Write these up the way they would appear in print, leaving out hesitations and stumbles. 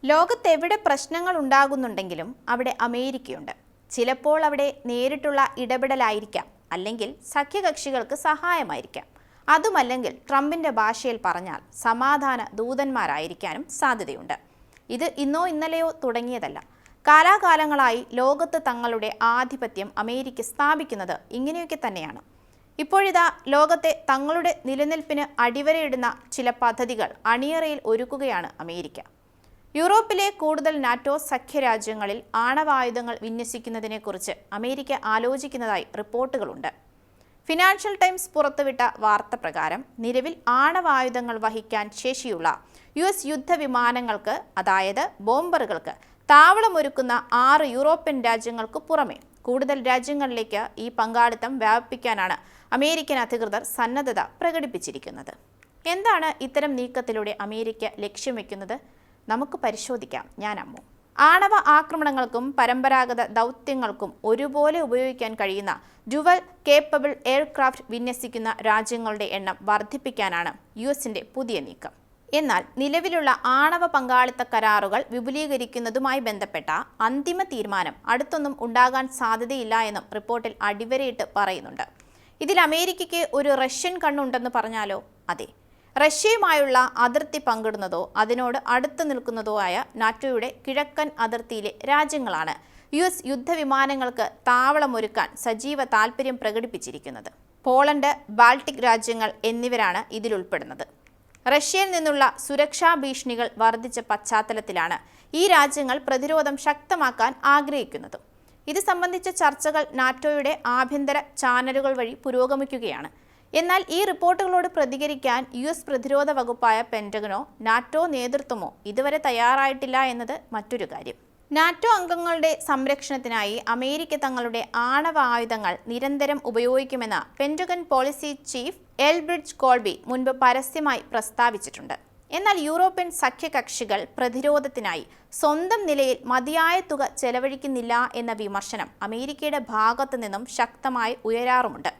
ലോകത്തെവിടെ പ്രശ്നങ്ങൾ ഉണ്ടാകുന്നുണ്ടെങ്കിലും അവിടെ അമേരിക്കയുണ്ട്. ചിലപ്പോൾ അവിടെ നേരിട്ടുള്ള ഇടപെടലായിരിക്കാം, അല്ലെങ്കിൽ സഖ്യകക്ഷികൾക്ക് സഹായമായിരിക്കാം. അതുമല്ലെങ്കിൽ ട്രംപിന്റെ ഭാഷയിൽ പറഞ്ഞാൽ സമാധാന ദൂതന്മാരായിരിക്കാനും സാധ്യതയുണ്ട്. ഇത് ഇന്നോ ഇന്നലെയോ തുടങ്ങിയതല്ല. കാലാകാലങ്ങളായി ലോകത്ത് തങ്ങളുടെ ആധിപത്യം അമേരിക്ക സ്ഥാപിക്കുന്നത് ഇങ്ങനെയൊക്കെ തന്നെയാണ്. ഇപ്പോഴിതാ ലോകത്തെ തങ്ങളുടെ നിലനിൽപ്പിന് അടിവരയിടുന്ന ചില പദ്ധതികൾ അണിയറയിൽ ഒരുക്കുകയാണ് അമേരിക്ക. യൂറോപ്പിലെ കൂടുതൽ നാറ്റോ സഖ്യരാജ്യങ്ങളിൽ ആണവായുധങ്ങൾ വിന്യസിക്കുന്നതിനെക്കുറിച്ച് അമേരിക്ക ആലോചിക്കുന്നതായി റിപ്പോർട്ടുകളുണ്ട്. ഫിനാൻഷ്യൽ ടൈംസ് പുറത്തുവിട്ട വാർത്ത പ്രകാരം നിലവിൽ ആണവായുധങ്ങൾ വഹിക്കാൻ ശേഷിയുള്ള US യുദ്ധവിമാനങ്ങൾക്ക്, അതായത് ബോംബറുകൾക്ക് താവളമൊരുക്കുന്ന 6 യൂറോപ്യൻ രാജ്യങ്ങൾക്ക് പുറമെ കൂടുതൽ രാജ്യങ്ങളിലേക്ക് ഈ പങ്കാളിത്തം വ്യാപിപ്പിക്കാനാണ് അമേരിക്കൻ അധികൃതർ സന്നദ്ധത പ്രകടിപ്പിച്ചിരിക്കുന്നത്. എന്താണ് ഇത്തരം നീക്കത്തിലൂടെ അമേരിക്ക ലക്ഷ്യം വെക്കുന്നത്? നമുക്ക് പരിശോധിക്കാം. ഞാൻ അമ്മു. ആണവ ആക്രമണങ്ങൾക്കും പരമ്പരാഗത ദൗത്യങ്ങൾക്കും ഒരുപോലെ ഉപയോഗിക്കാൻ കഴിയുന്ന ഡ്യുവൽ കേപ്പബിൾ എയർക്രാഫ്റ്റ് വിന്യസിക്കുന്ന രാജ്യങ്ങളുടെ എണ്ണം വർദ്ധിപ്പിക്കാനാണ് US-ന്റെ പുതിയ നീക്കം. എന്നാൽ നിലവിലുള്ള ആണവ പങ്കാളിത്ത കരാറുകൾ വിപുലീകരിക്കുന്നതുമായി ബന്ധപ്പെട്ട അന്തിമ തീരുമാനം അടുത്തൊന്നും ഉണ്ടാകാൻ സാധ്യതയില്ല എന്നും റിപ്പോർട്ടിൽ അടിവരയിട്ട് പറയുന്നുണ്ട്. ഇതിൽ അമേരിക്കയ്ക്ക് ഒരു റഷ്യൻ കണ്ണുണ്ടെന്ന് പറഞ്ഞാലോ? അതെ. റഷ്യയുമായുള്ള അതിർത്തി പങ്കിടുന്നതോ അതിനോട് അടുത്ത് നിൽക്കുന്നതോ ആയ നാറ്റോയുടെ കിഴക്കൻ അതിർത്തിയിലെ രാജ്യങ്ങളാണ് US യുദ്ധവിമാനങ്ങൾക്ക് താവളമൊരുക്കാൻ സജീവ താൽപ്പര്യം പ്രകടിപ്പിച്ചിരിക്കുന്നത്. പോളണ്ട്, ബാൾട്ടിക് രാജ്യങ്ങൾ എന്നിവരാണ് ഇതിലുൾപ്പെടുന്നത്. റഷ്യയിൽ നിന്നുള്ള സുരക്ഷാ ഭീഷണികൾ വർദ്ധിച്ച പശ്ചാത്തലത്തിലാണ് ഈ രാജ്യങ്ങൾ പ്രതിരോധം ശക്തമാക്കാൻ ആഗ്രഹിക്കുന്നതും. ഇത് സംബന്ധിച്ച ചർച്ചകൾ നാറ്റോയുടെ ആഭ്യന്തര ചാനലുകൾ വഴി പുരോഗമിക്കുകയാണ്. എന്നാൽ ഈ റിപ്പോർട്ടുകളോട് പ്രതികരിക്കാൻ US പ്രതിരോധ വകുപ്പായ പെന്റഗണോ നാറ്റോ നേതൃത്വമോ ഇതുവരെ തയ്യാറായിട്ടില്ല എന്നത് മറ്റൊരു കാര്യം. നാറ്റോ അംഗങ്ങളുടെ സംരക്ഷണത്തിനായി അമേരിക്ക തങ്ങളുടെ ആണവ ആയുധങ്ങൾ നിരന്തരം ഉപയോഗിക്കുമെന്ന് pentagon policy chief Elbridge Colby മുൻപ് പരസ്യമായി പ്രസ്താവിച്ചിട്ടുണ്ട്. എന്നാൽ യൂറോപ്യൻ സഖ്യകക്ഷികൾ പ്രതിരോധത്തിനായി സ്വന്തം നിലയിൽ മതിയായ തുക ചെലവഴിക്കുന്നില്ല എന്ന വിമർശനം അമേരിക്കയുടെ ഭാഗത്തു നിന്നും ശക്തമായി ഉയരാറുമുണ്ട്.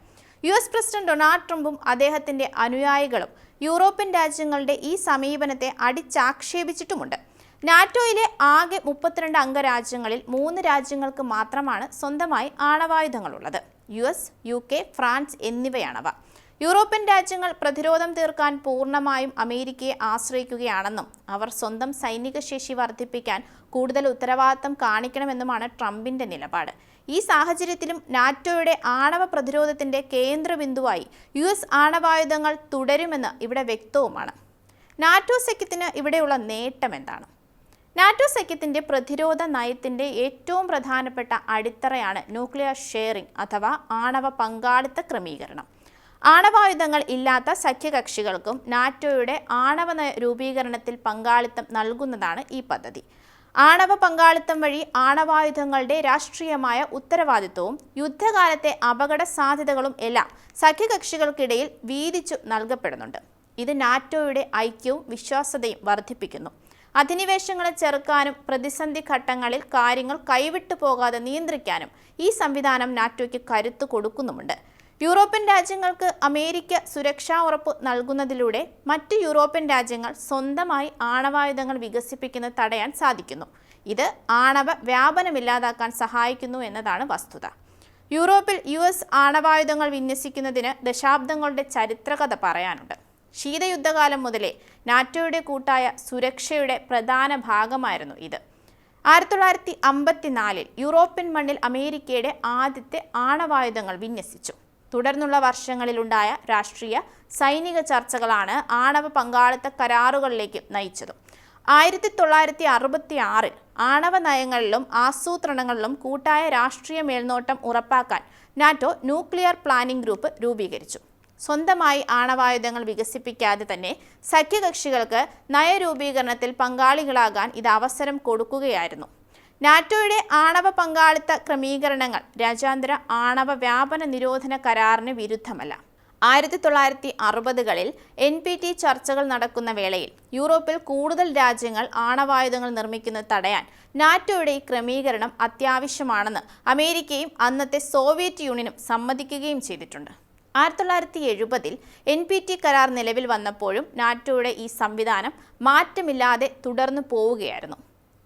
US പ്രസിഡന്റ് ഡൊണാൾഡ് ട്രംപും അദ്ദേഹത്തിന്റെ അനുയായികളും യൂറോപ്യൻ രാജ്യങ്ങളുടെ ഈ സമീപനത്തെ അടിച്ചാക്ഷേപിച്ചിട്ടുമുണ്ട്. നാറ്റോയിലെ ആകെ 32 അംഗരാജ്യങ്ങളിൽ 3 രാജ്യങ്ങൾക്ക് മാത്രമാണ് സ്വന്തമായി ആണവായുധങ്ങളുള്ളത്. US, UK, ഫ്രാൻസ് എന്നിവയാണവ. യൂറോപ്യൻ രാജ്യങ്ങൾ പ്രതിരോധം തീർക്കാൻ പൂർണ്ണമായും അമേരിക്കയെ ആശ്രയിക്കുകയാണെന്നും അവർ സ്വന്തം സൈനിക ശേഷി വർദ്ധിപ്പിക്കാൻ കൂടുതൽ ഉത്തരവാദിത്തം കാണിക്കണമെന്നുമാണ് ട്രംപിന്റെ നിലപാട്. ഈ സാഹചര്യത്തിലും നാറ്റോയുടെ ആണവ പ്രതിരോധത്തിന്റെ കേന്ദ്രബിന്ദുവായി US ആണവായുധങ്ങൾ തുടരുമെന്ന് ഇവിടെ വ്യക്തവുമാണ്. നാറ്റോ സഖ്യത്തിന് ഇവിടെയുള്ള നേട്ടം എന്താണ്? നാറ്റോ സഖ്യത്തിന്റെ പ്രതിരോധ നയത്തിന്റെ ഏറ്റവും പ്രധാനപ്പെട്ട അടിത്തറയാണ് ന്യൂക്ലിയർ ഷെയറിംഗ് അഥവാ ആണവ പങ്കാളിത്ത ക്രമീകരണം. ആണവായുധങ്ങൾ ഇല്ലാത്ത സഖ്യകക്ഷികൾക്കും നാറ്റോയുടെ ആണവ നയ രൂപീകരണത്തിൽ പങ്കാളിത്തം നൽകുന്നതാണ് ഈ പദ്ധതി. ആണവ പങ്കാളിത്തം വഴി ആണവായുധങ്ങളുടെ രാഷ്ട്രീയമായ ഉത്തരവാദിത്വവും യുദ്ധകാലത്തെ അപകട സാധ്യതകളും എല്ലാം സഖ്യകക്ഷികൾക്കിടയിൽ വീതിച്ചു നൽകപ്പെടുന്നുണ്ട്. ഇത് നാറ്റോയുടെ ഐക്യവും വിശ്വാസ്യതയും വർദ്ധിപ്പിക്കുന്നു. അധിനിവേശങ്ങളെ ചെറുക്കാനും പ്രതിസന്ധി ഘട്ടങ്ങളിൽ കാര്യങ്ങൾ കൈവിട്ടു പോകാതെ നിയന്ത്രിക്കാനും ഈ സംവിധാനം നാറ്റോയ്ക്ക് കരുത്തു കൊടുക്കുന്നുമുണ്ട്. യൂറോപ്യൻ രാജ്യങ്ങൾക്ക് അമേരിക്ക സുരക്ഷാ ഉറപ്പ് നൽകുന്നതിലൂടെ മറ്റ് യൂറോപ്യൻ രാജ്യങ്ങൾ സ്വന്തമായി ആണവായുധങ്ങൾ വികസിപ്പിക്കുന്നത് തടയാൻ സാധിക്കുന്നു. ഇത് ആണവ വ്യാപനമില്ലാതാക്കാൻ സഹായിക്കുന്നു എന്നതാണ് വസ്തുത. യൂറോപ്പിൽ US ആണവായുധങ്ങൾ വിന്യസിക്കുന്നതിന് ദശാബ്ദങ്ങളുടെ ചരിത്രകഥ പറയാനുണ്ട്. ശീതയുദ്ധകാലം മുതലേ നാറ്റോയുടെ കൂട്ടായ സുരക്ഷയുടെ പ്രധാന ഭാഗമായിരുന്നു ഇത്. 1954 യൂറോപ്യൻ മണ്ണിൽ അമേരിക്കയുടെ ആദ്യത്തെ ആണവായുധങ്ങൾ വിന്യസിച്ചു. തുടർന്നുള്ള വർഷങ്ങളിലുണ്ടായ രാഷ്ട്രീയ സൈനിക ചർച്ചകളാണ് ആണവ പങ്കാളിത്ത കരാറുകളിലേക്ക് നയിച്ചത്. 1966 ആണവ നയങ്ങളിലും ആസൂത്രണങ്ങളിലും കൂട്ടായ രാഷ്ട്രീയ മേൽനോട്ടം ഉറപ്പാക്കാൻ നാറ്റോ ന്യൂക്ലിയർ പ്ലാനിംഗ് ഗ്രൂപ്പ് രൂപീകരിച്ചു. സ്വന്തമായി ആണവായുധങ്ങൾ വികസിപ്പിക്കാതെ തന്നെ സഖ്യകക്ഷികൾക്ക് നയരൂപീകരണത്തിൽ പങ്കാളികളാകാൻ ഇത് അവസരം കൊടുക്കുകയായിരുന്നു. നാറ്റോയുടെ ആണവ പങ്കാളിത്ത ക്രമീകരണങ്ങൾ രാജ്യാന്തര ആണവ വ്യാപന നിരോധന കരാറിന് വിരുദ്ധമല്ല. 1960കളിൽ NPT ചർച്ചകൾ നടക്കുന്ന വേളയിൽ യൂറോപ്പിൽ കൂടുതൽ രാജ്യങ്ങൾ ആണവായുധങ്ങൾ നിർമ്മിക്കുന്നത് തടയാൻ നാറ്റോയുടെ ഈ ക്രമീകരണം അത്യാവശ്യമാണെന്ന് അമേരിക്കയും അന്നത്തെ സോവിയറ്റ് യൂണിയനും സമ്മതിക്കുകയും ചെയ്തിട്ടുണ്ട്. 1970-ൽ NPT കരാർ നിലവിൽ വന്നപ്പോഴും നാറ്റോയുടെ ഈ സംവിധാനം മാറ്റമില്ലാതെ തുടർന്നു പോവുകയായിരുന്നു.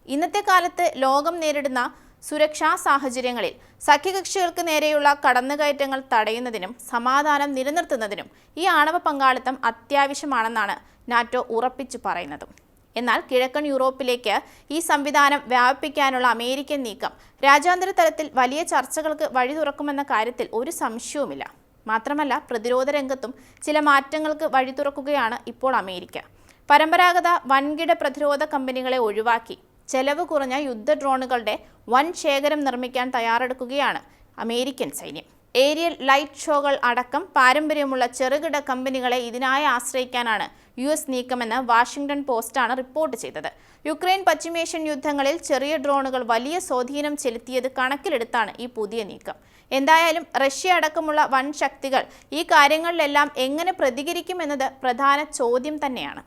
ഇന്നത്തെ കാലത്ത് ലോകം നേരിടുന്ന സുരക്ഷാ സാഹചര്യങ്ങളിൽ സഖ്യകക്ഷികൾക്ക് നേരെയുള്ള കടന്നുകയറ്റങ്ങൾ തടയുന്നതിനും സമാധാനം നിലനിർത്തുന്നതിനും ഈ ആണവ പങ്കാളിത്തം അത്യാവശ്യമാണെന്നാണ് നാറ്റോ ഉറപ്പിച്ചു പറയുന്നത്. എന്നാൽ കിഴക്കൻ യൂറോപ്പിലേക്ക് ഈ സംവിധാനം വ്യാപിപ്പിക്കാനുള്ള അമേരിക്കൻ നീക്കം രാജ്യാന്തര തലത്തിൽ വലിയ ചർച്ചകൾക്ക് വഴി തുറക്കുമെന്ന കാര്യത്തിൽ ഒരു സംശയവുമില്ല. മാത്രമല്ല, പ്രതിരോധ രംഗത്തും ചില മാറ്റങ്ങൾക്ക് വഴി തുറക്കുകയാണ് ഇപ്പോൾ അമേരിക്ക. പരമ്പരാഗത വൻകിട പ്രതിരോധ കമ്പനികളെ ഒഴിവാക്കി ചെലവ് കുറഞ്ഞ യുദ്ധ ഡ്രോണുകളുടെ വൻ ശേഖരം നിർമ്മിക്കാൻ തയ്യാറെടുക്കുകയാണ് അമേരിക്കൻ സൈന്യം. ഏരിയൽ ലൈറ്റ് ഷോകൾ അടക്കം പാരമ്പര്യമുള്ള ചെറുകിട കമ്പനികളെ ഇതിനായി ആശ്രയിക്കാനാണ് US നീക്കമെന്ന് വാഷിംഗ്ടൺ പോസ്റ്റാണ് റിപ്പോർട്ട് ചെയ്തത്. യുക്രൈൻ പശ്ചിമേഷ്യൻ യുദ്ധങ്ങളിൽ ചെറിയ ഡ്രോണുകൾ വലിയ സ്വാധീനം ചെലുത്തിയത് കണക്കിലെടുത്താണ് ഈ പുതിയ നീക്കം. എന്തായാലും റഷ്യ അടക്കമുള്ള വൻ ശക്തികൾ ഈ കാര്യങ്ങളിലെല്ലാം എങ്ങനെ പ്രതികരിക്കുമെന്നത് പ്രധാന ചോദ്യം തന്നെയാണ്.